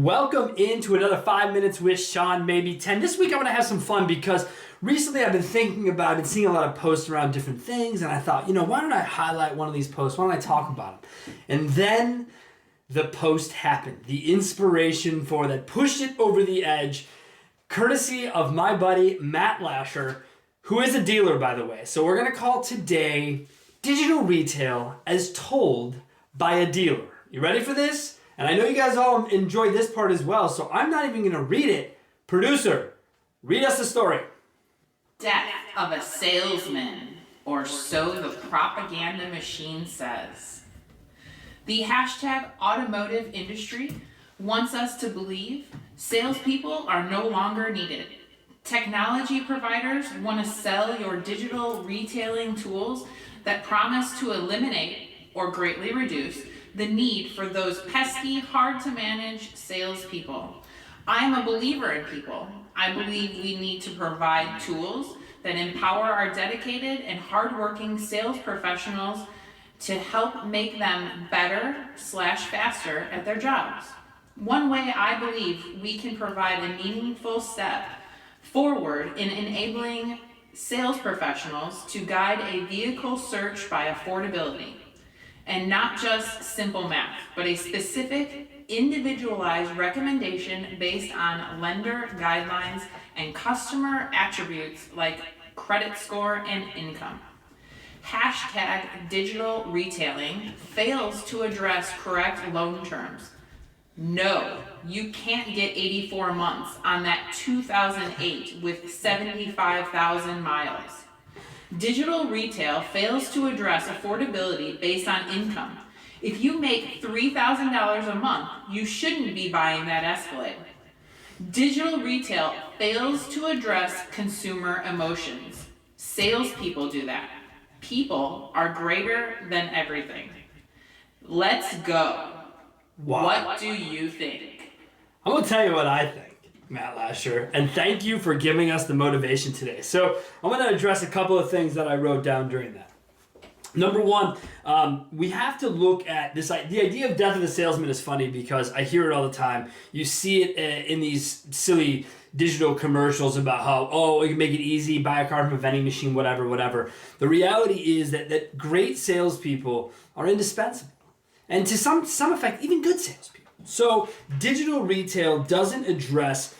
Welcome into another 5 Minutes with Sean, maybe 10. This week I'm going to have some fun because recently I've been thinking about, I've been seeing a lot of posts around different things, and I thought, why don't I highlight one of these posts? Why don't I talk about them? And then the post happened. The inspiration for that pushed it over the edge, courtesy of my buddy Matt Lasher, who is a dealer, by the way. So we're going to call today Digital Retail as Told by a Dealer. You ready for this? And I know you guys all enjoyed this part as well, so I'm not even going to read it. Producer, read us the story. Death of a salesman, or so the propaganda machine says. The hashtag automotive industry wants us to believe salespeople are no longer needed. Technology providers want to sell your digital retailing tools that promise to eliminate or greatly reduce the need for those pesky, hard-to-manage salespeople. I am a believer in people. I believe we need to provide tools that empower our dedicated and hardworking sales professionals to help make them better/faster at their jobs. One way I believe we can provide a meaningful step forward in enabling sales professionals to guide a vehicle search by affordability. And not just simple math, but a specific, individualized recommendation based on lender guidelines and customer attributes like credit score and income. Hashtag digital retailing fails to address correct loan terms. No, you can't get 84 months on that 2008 with 75,000 miles. Digital retail fails to address affordability based on income. If you make $3,000 a month, you shouldn't be buying that Escalade. Digital retail fails to address consumer emotions. Salespeople do that. People are greater than everything. Let's go. Wow. What do you think? I'm going to tell you what I think, Matt Lasher, and thank you for giving us the motivation today. So I'm going to address a couple of things that I wrote down during that. Number one, we have to look at this. The idea of death of the salesman is funny because I hear it all the time. You see it in these silly digital commercials about how, you can make it easy, buy a car from a vending machine, whatever. The reality is that great salespeople are indispensable. And to some effect, even good salespeople. So digital retail doesn't address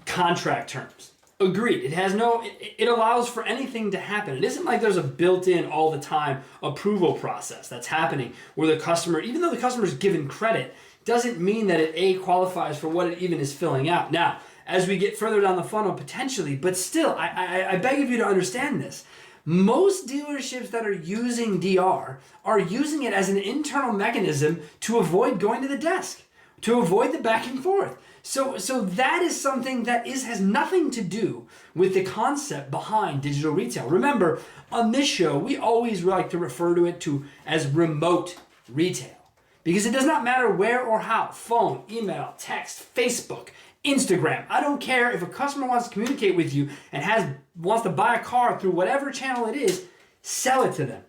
contract terms. Agreed. It allows for anything to happen. It isn't like there's a built-in all the time approval process that's happening where the customer, even though the customer is given credit, doesn't mean that it qualifies for what it even is filling out. Now, as we get further down the funnel, potentially, but still, I beg of you to understand this. Most dealerships that are using DR are using it as an internal mechanism to avoid going to the desk, to avoid the back and forth. So that is something that has nothing to do with the concept behind digital retail. Remember, on this show, we always like to refer to it as remote retail because it does not matter where or how, phone, email, text, Facebook, Instagram. I don't care if a customer wants to communicate with you and wants to buy a car through whatever channel it is, sell it to them.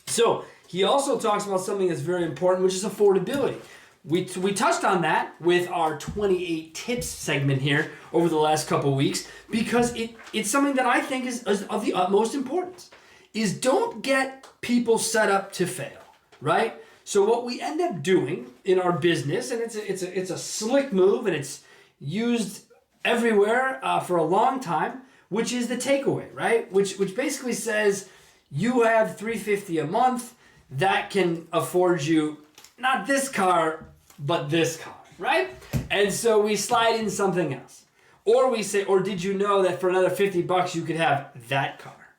So he also talks about something that's very important, which is affordability. We touched on that with our 28 tips segment here over the last couple of weeks because it's something that I think is of the utmost importance, is don't get people set up to fail, right? So what we end up doing in our business, and it's a slick move and it's used everywhere for a long time, which is the takeaway, right? Which basically says you have $350 a month that can afford you not this car, but this car, right? And so we slide in something else. Or we say, or did you know that for another $50 you could have that car?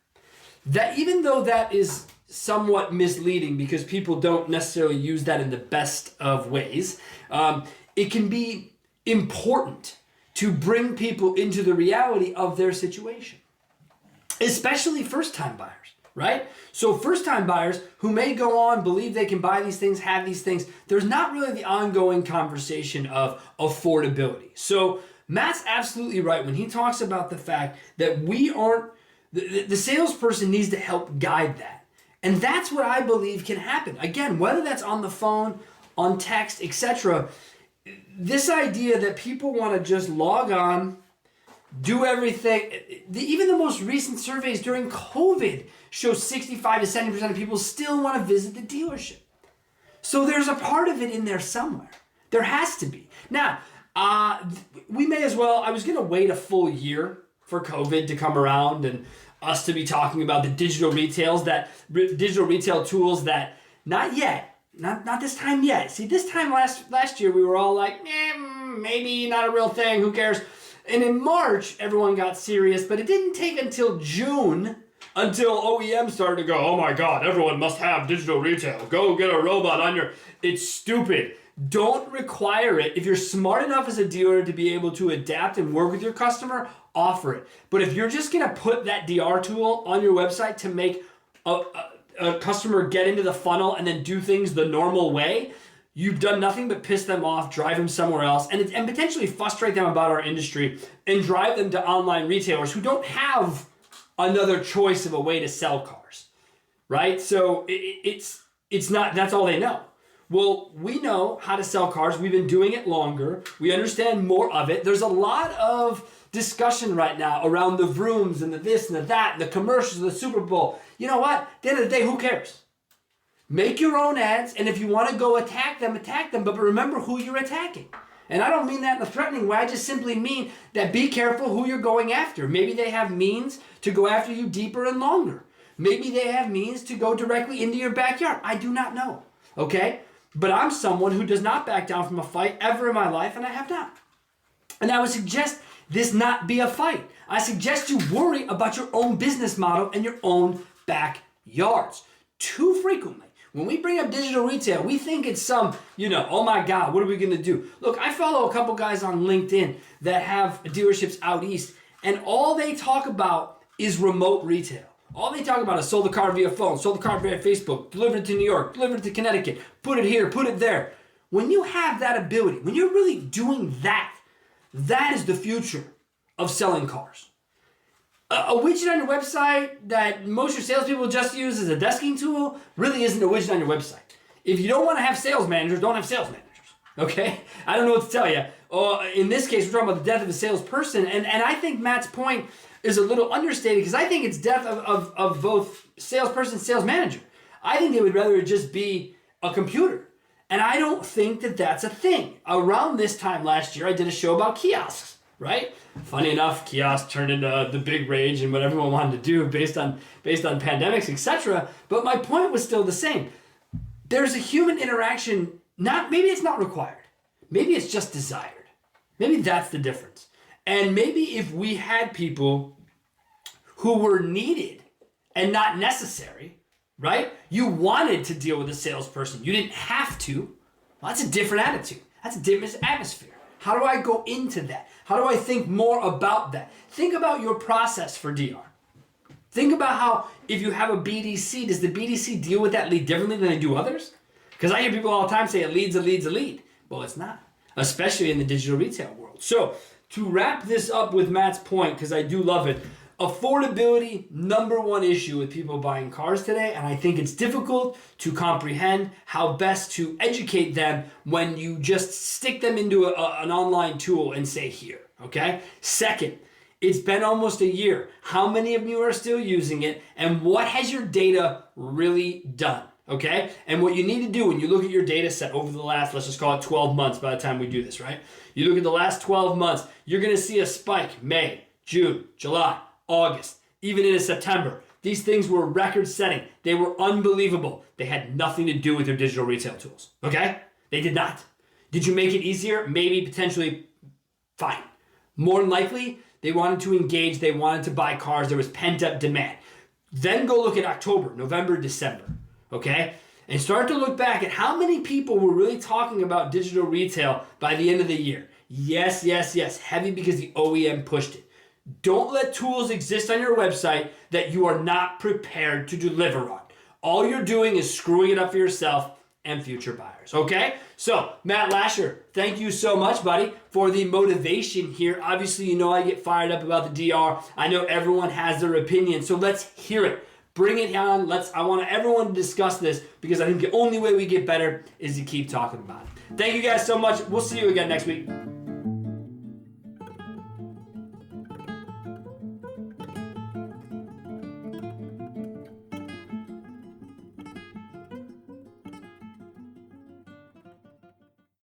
That even though that is somewhat misleading because people don't necessarily use that in the best of ways, it can be important to bring people into the reality of their situation, especially first-time buyers, right? So first-time buyers who may go on, believe they can buy these things, have these things, there's not really the ongoing conversation of affordability. So Matt's absolutely right when he talks about the fact that the salesperson needs to help guide that. And that's what I believe can happen. Again, whether that's on the phone, on text, etc., this idea that people want to just log on, do everything. Even the most recent surveys during COVID show 65 to 70% of people still want to visit the dealership. So there's a part of it in there somewhere. There has to be. Now, we may as well, I was going to wait a full year for COVID to come around and us to be talking about the digital retail tools that not yet, not this time yet. See, this time last year we were all like, maybe not a real thing, who cares? And in March, everyone got serious, but it didn't take until June until OEM started to go, oh my God, everyone must have digital retail. Go get a robot on your... It's stupid. Don't require it. If you're smart enough as a dealer to be able to adapt and work with your customer, offer it. But if you're just going to put that DR tool on your website to make a customer get into the funnel and then do things the normal way, you've done nothing but piss them off, drive them somewhere else, and potentially frustrate them about our industry and drive them to online retailers who don't have another choice of a way to sell cars, right? So it's not, that's all they know. Well, we know how to sell cars. We've been doing it longer. We understand more of it. There's a lot of discussion right now around the Vrooms and the this and the that, and the commercials, the Super Bowl. You know what? At the end of the day, who cares? Make your own ads, and if you want to go attack them, but remember who you're attacking. And I don't mean that in a threatening way. I just simply mean that be careful who you're going after. Maybe they have means to go after you deeper and longer. Maybe they have means to go directly into your backyard. I do not know, okay? But I'm someone who does not back down from a fight ever in my life, and I have not. And I would suggest this not be a fight. I suggest you worry about your own business model and your own backyards. Too frequently, when we bring up digital retail, we think it's some, oh my God, what are we going to do? Look, I follow a couple guys on LinkedIn that have dealerships out east, and all they talk about is remote retail. All they talk about is sold the car via phone, sold the car via Facebook, delivered it to New York, delivered it to Connecticut, put it here, put it there. When you have that ability, when you're really doing that, that is the future of selling cars. A widget on your website that most of your salespeople just use as a desking tool really isn't a widget on your website. If you don't want to have sales managers, don't have sales managers. Okay? I don't know what to tell you. In this case, we're talking about the death of a salesperson, and I think Matt's point is a little understated because I think it's death of both salesperson and sales manager. I think they would rather it just be a computer. And I don't think that that's a thing. Around this time last year, I did a show about kiosks, right? Funny enough, kiosks turned into the big rage and what everyone wanted to do based on pandemics, etc. But my point was still the same. There's a human interaction, maybe it's not required. Maybe it's just desired. Maybe that's the difference. And maybe if we had people who were needed and not necessary, right? You wanted to deal with a salesperson. You didn't have to. Well, that's a different attitude. That's a different atmosphere. How do I go into that? How do I think more about that? Think about your process for DR. Think about how, if you have a BDC, does the BDC deal with that lead differently than they do others? Because I hear people all the time say a lead's a lead. Well, it's not, especially in the digital retail world. So to wrap this up with Matt's point, because I do love it, affordability, number one issue with people buying cars today, and I think it's difficult to comprehend how best to educate them when you just stick them into an online tool and say, here, okay? Second, it's been almost a year. How many of you are still using it, and what has your data really done, okay? And what you need to do when you look at your data set over the last, let's just call it 12 months by the time we do this, right? You look at the last 12 months, you're gonna see a spike, May, June, July, August, even into September. These things were record-setting. They were unbelievable. They had nothing to do with your digital retail tools, okay? They did not. Did you make it easier? Maybe, potentially, fine. More than likely, they wanted to engage. They wanted to buy cars. There was pent-up demand. Then go look at October, November, December, okay? And start to look back at how many people were really talking about digital retail by the end of the year. Yes, heavy because the OEM pushed it. Don't let tools exist on your website that you are not prepared to deliver on. All you're doing is screwing it up for yourself and future buyers, okay? So, Matt Lasher, thank you so much, buddy, for the motivation here. Obviously, you know I get fired up about the DR. I know everyone has their opinion, so let's hear it. Bring it on. I want everyone to discuss this because I think the only way we get better is to keep talking about it. Thank you guys so much. We'll see you again next week.